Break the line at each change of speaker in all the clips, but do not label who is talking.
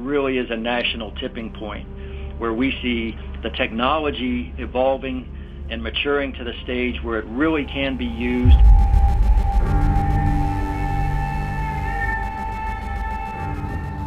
really is a national tipping point where we see the technology evolving and maturing to the stage where it really can be used.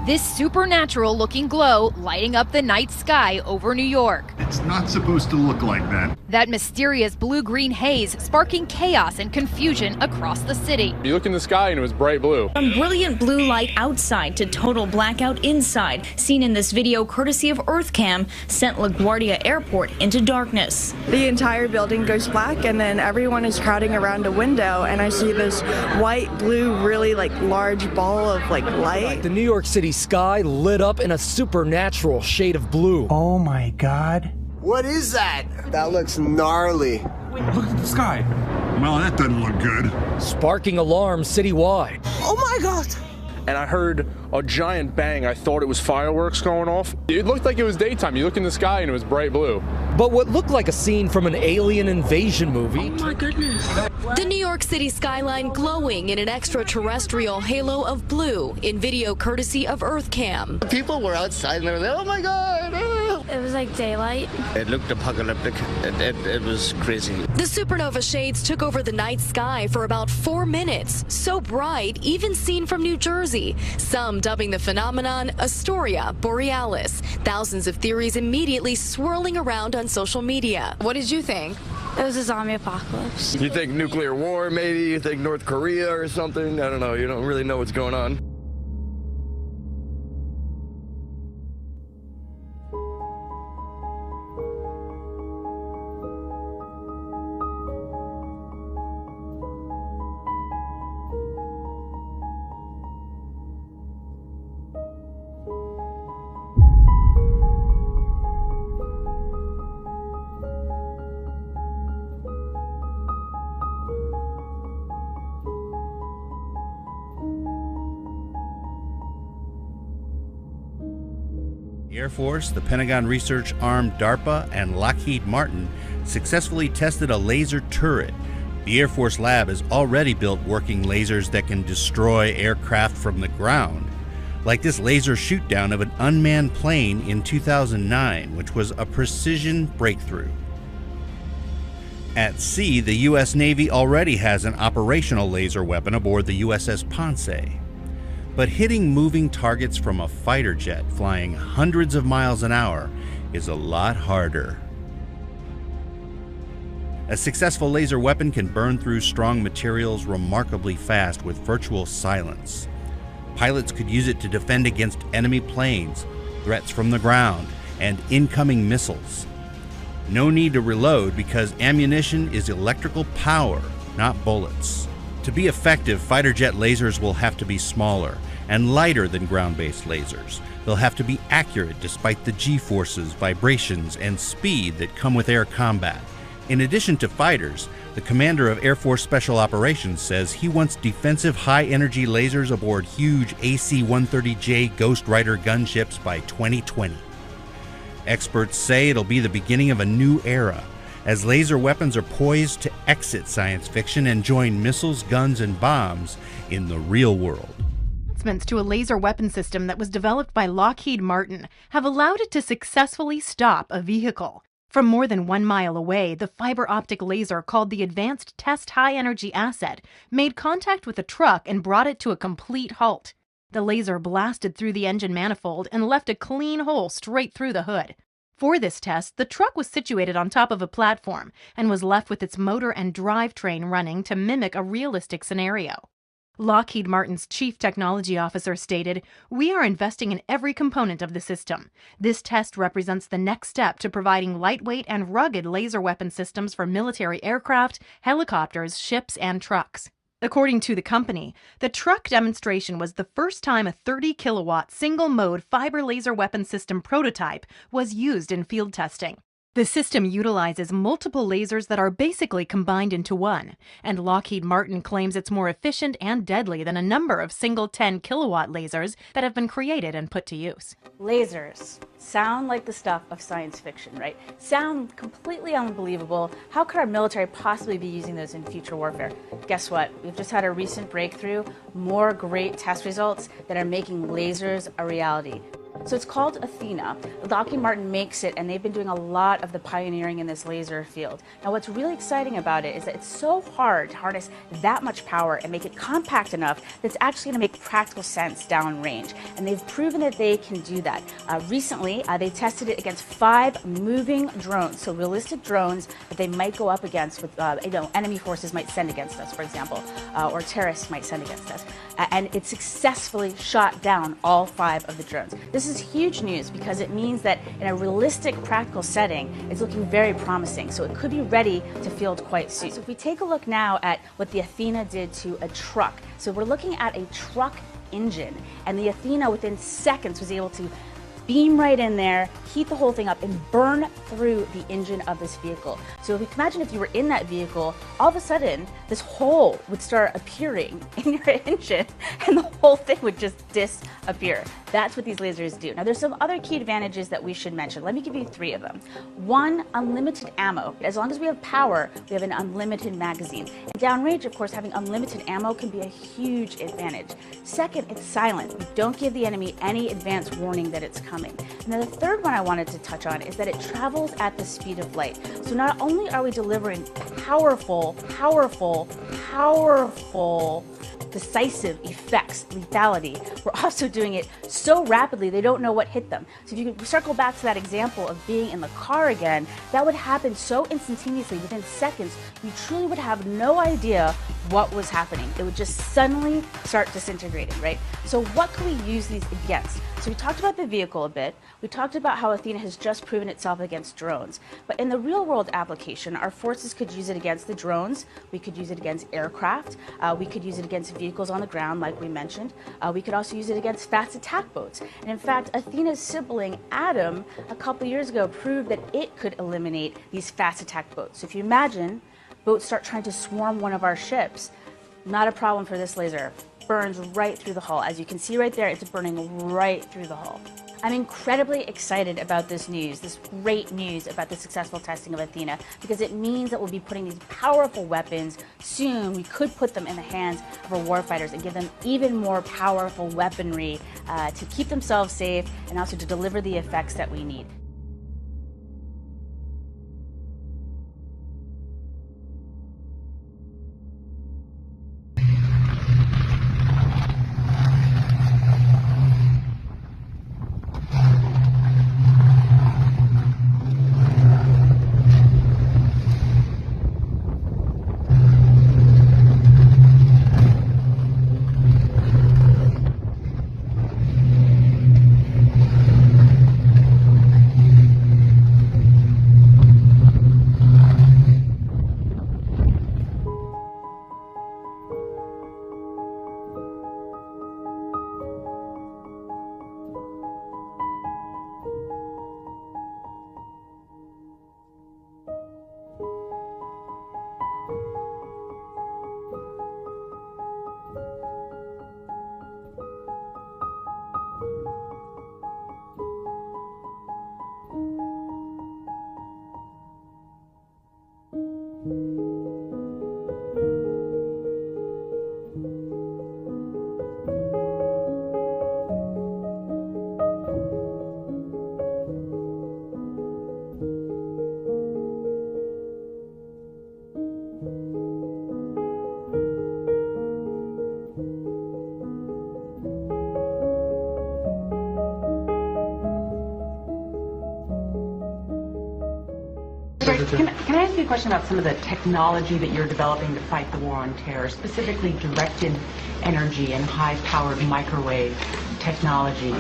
This supernatural-looking glow lighting up the night sky over New York.
It's not supposed to look like that.
That mysterious blue-green haze sparking chaos and confusion across the city.
You look in the sky and it was bright blue.
From brilliant blue light outside to total blackout inside, seen in this video courtesy of EarthCam, sent LaGuardia Airport into darkness.
The entire building goes black and then everyone is crowding around a window and I see this white, blue, really large ball of light.
The New York City sky lit up in a supernatural shade of blue.
Oh my God.
What is that? That looks gnarly.
Look at the sky.
Well, that doesn't look good.
Sparking alarms citywide.
Oh my God.
And I heard a giant bang. I thought it was fireworks going off. It looked like it was daytime. You look in the sky and it was bright blue.
But what looked like a scene from an alien invasion movie.
Oh my goodness. The New York City skyline glowing in an extraterrestrial halo of blue in video courtesy of EarthCam.
People were outside and they were like, oh my God.
It was like daylight.
It looked apocalyptic. It was crazy.
The supernova shades took over the night sky for about 4 minutes. So bright, even seen from New Jersey. Some dubbing the phenomenon Astoria Borealis. Thousands of theories immediately swirling around on social media. What did you think?
It was a zombie apocalypse.
You think nuclear war, maybe? You think North Korea or something? I don't know. You don't really know what's going on.
Air Force, the Pentagon research arm DARPA, and Lockheed Martin successfully tested a laser turret. The Air Force lab has already built working lasers that can destroy aircraft from the ground, like this laser shoot-down of an unmanned plane in 2009, which was a precision breakthrough. At sea, the U.S. Navy already has an operational laser weapon aboard the USS Ponce. But hitting moving targets from a fighter jet flying hundreds of miles an hour is a lot harder. A successful laser weapon can burn through strong materials remarkably fast with virtual silence. Pilots could use it to defend against enemy planes, threats from the ground, and incoming missiles. No need to reload because ammunition is electrical power, not bullets. To be effective, fighter jet lasers will have to be smaller and lighter than ground-based lasers. They'll have to be accurate despite the G-forces, vibrations, and speed that come with air combat. In addition to fighters, the commander of Air Force Special Operations says he wants defensive high-energy lasers aboard huge AC-130J Ghost Rider gunships by 2020. Experts say it'll be the beginning of a new era, as laser weapons are poised to exit science fiction and join missiles, guns, and bombs in the real world.
Advancements to a laser weapon system that was developed by Lockheed Martin have allowed it to successfully stop a vehicle. From more than 1 mile away, the fiber optic laser called the Advanced Test High Energy Asset made contact with a truck and brought it to a complete halt. The laser blasted through the engine manifold and left a clean hole straight through the hood. For this test, the truck was situated on top of a platform and was left with its motor and drivetrain running to mimic a realistic scenario. Lockheed Martin's chief technology officer stated, "We are investing in every component of the system. This test represents the next step to providing lightweight and rugged laser weapon systems for military aircraft, helicopters, ships, and trucks." According to the company, the truck demonstration was the first time a 30-kilowatt single-mode fiber laser weapon system prototype was used in field testing. The system utilizes multiple lasers that are basically combined into one, and Lockheed Martin claims it's more efficient and deadly than a number of single 10-kilowatt lasers that have been created and put to use.
Lasers sound like the stuff of science fiction, right? Sound completely unbelievable. How could our military possibly be using those in future warfare? Guess what? We've just had a recent breakthrough, more great test results that are making lasers a reality. So it's called Athena. Lockheed Martin makes it, and they've been doing a lot of the pioneering in this laser field. Now, what's really exciting about it is that it's so hard to harness that much power and make it compact enough that it's actually going to make practical sense downrange. And they've proven that they can do that. Recently, they tested it against 5 moving drones, so realistic drones that they might go up against with, enemy forces might send against us, for example, or terrorists might send against us. And it successfully shot down all 5 of the drones. This is huge news because it means that in a realistic, practical setting, it's looking very promising. So it could be ready to field quite soon. So if we take a look now at what the Athena did to a truck. So we're looking at a truck engine, and the Athena within seconds was able to beam right in there, heat the whole thing up, and burn through the engine of this vehicle. So if you can imagine if you were in that vehicle, all of a sudden this hole would start appearing in your engine and the whole thing would just disappear. That's what these lasers do. Now there's some other key advantages that we should mention. Let me give you 3 of them. 1, unlimited ammo. As long as we have power, we have an unlimited magazine. And downrange, of course, having unlimited ammo can be a huge advantage. 2nd, it's silent. We don't give the enemy any advance warning that it's coming. And then the 3rd one I wanted to touch on is that it travels at the speed of light. So not only are we delivering powerful, decisive effects, lethality, we're also doing it so rapidly they don't know what hit them. So if you could circle back to that example of being in the car again, that would happen so instantaneously, within seconds, you truly would have no idea what was happening. It would just suddenly start disintegrating, right? So what can we use these against? So we talked about the vehicle a bit. We talked about how Athena has just proven itself against drones. But in the real world application, our forces could use it against the drones. We could use it against aircraft. We could use it against vehicles on the ground, like we mentioned. We could also use it against fast attack boats. And in fact, Athena's sibling, Adam, a couple years ago proved that it could eliminate these fast attack boats. So if you imagine boats start trying to swarm one of our ships, not a problem for this laser. Burns right through the hull. As you can see right there, it's burning right through the hull. I'm incredibly excited about this news, this great news about the successful testing of Athena, because it means that we'll be putting these powerful weapons soon. We could put them in the hands of our warfighters and give them even more powerful weaponry to keep themselves safe and also to deliver the effects that we need.
Can I ask you a question about some of the technology that you're developing to fight the war on terror, specifically directed energy and high-powered microwave technology?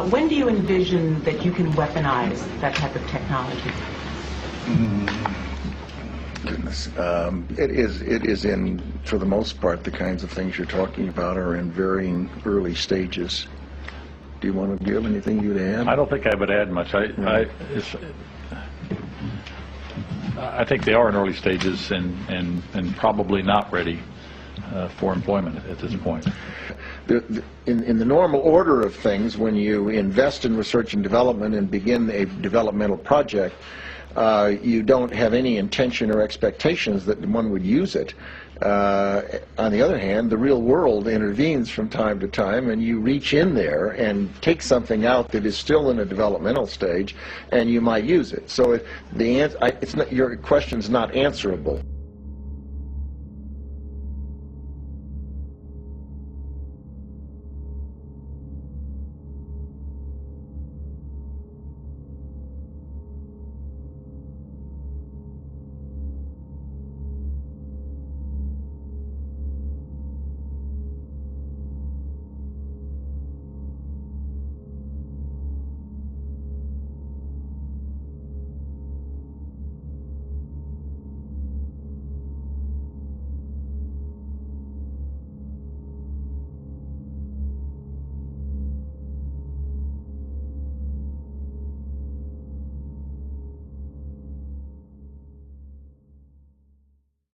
When do you envision that you can weaponize that type of technology?
Goodness, it is in, for the most part, the kinds of things you're talking about are in varying early stages. Do you have anything you'd add?
I don't think I would add much. I think they are in early stages and probably not ready for employment at this point.
In the normal order of things, when you invest in research and development and begin a developmental project, you don't have any intention or expectations that one would use it. On the other hand, the real world intervenes from time to time, and you reach in there and take something out that is still in a developmental stage, and you might use it. So your question's not answerable.